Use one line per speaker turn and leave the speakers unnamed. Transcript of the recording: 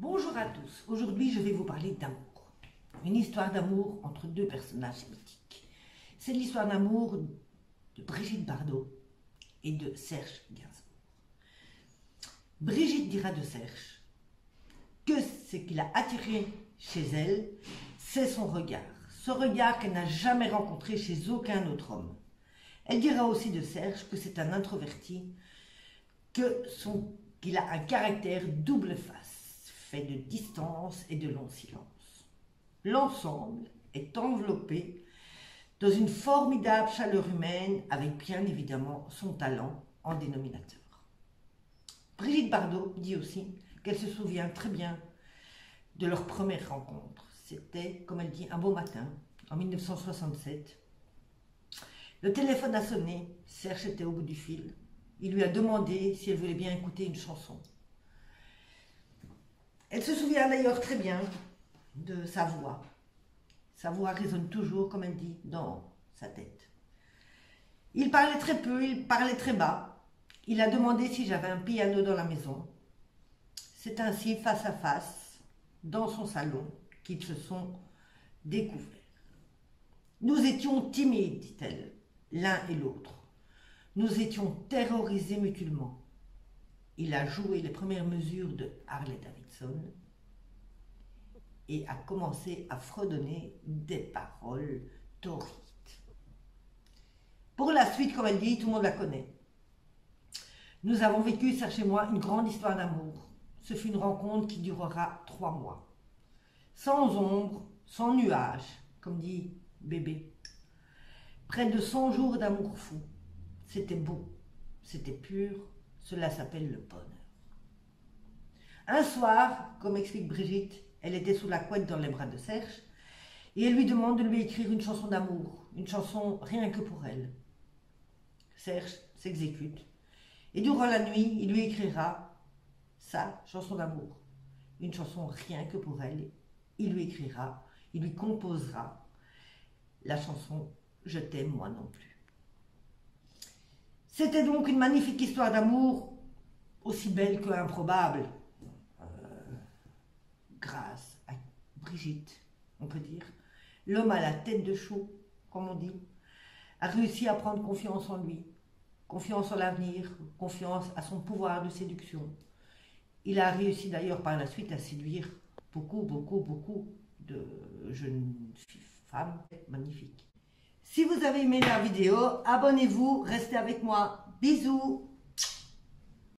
Bonjour à tous, aujourd'hui je vais vous parler d'amour. Une histoire d'amour entre deux personnages mythiques. C'est l'histoire d'amour de Brigitte Bardot et de Serge Gainsbourg. Brigitte dira de Serge que ce qui l'a attiré chez elle, c'est son regard. Ce regard qu'elle n'a jamais rencontré chez aucun autre homme. Elle dira aussi de Serge que c'est un introverti, qu'il a un caractère double face, fait de distance et de long silence. L'ensemble est enveloppé dans une formidable chaleur humaine avec bien évidemment son talent en dénominateur. Brigitte Bardot dit aussi qu'elle se souvient très bien de leur première rencontre. C'était, comme elle dit, un beau matin, en 1967. Le téléphone a sonné, Serge était au bout du fil. Il lui a demandé si elle voulait bien écouter une chanson. Elle se souvient d'ailleurs très bien de sa voix. Sa voix résonne toujours, comme elle dit, dans sa tête. Il parlait très peu, il parlait très bas. Il a demandé si j'avais un piano dans la maison. C'est ainsi, face à face, dans son salon, qu'ils se sont découverts. Nous étions timides, dit-elle, l'un et l'autre. Nous étions terrorisés mutuellement. Il a joué les premières mesures de Harley Davidson et a commencé à fredonner des paroles torrides. Pour la suite, comme elle dit, tout le monde la connaît. Nous avons vécu, Serge et moi, une grande histoire d'amour. Ce fut une rencontre qui durera 3 mois. Sans ombre, sans nuages, comme dit Bébé. Près de 100 jours d'amour fou. C'était beau, c'était pur, cela s'appelle le bonheur. Un soir, comme explique Brigitte, elle était sous la couette dans les bras de Serge et elle lui demande de lui écrire une chanson d'amour, une chanson rien que pour elle. Serge s'exécute et durant la nuit, il lui écrira sa chanson d'amour, une chanson rien que pour elle. Il lui écrira, il lui composera la chanson « Je t'aime moi non plus ». C'était donc une magnifique histoire d'amour, aussi belle que improbable, grâce à Brigitte, on peut dire. L'homme à la tête de chou, comme on dit, a réussi à prendre confiance en lui, confiance en l'avenir, confiance à son pouvoir de séduction. Il a réussi d'ailleurs par la suite à séduire beaucoup de jeunes femmes magnifiques. Si vous avez aimé la vidéo, abonnez-vous, restez avec moi. Bisous!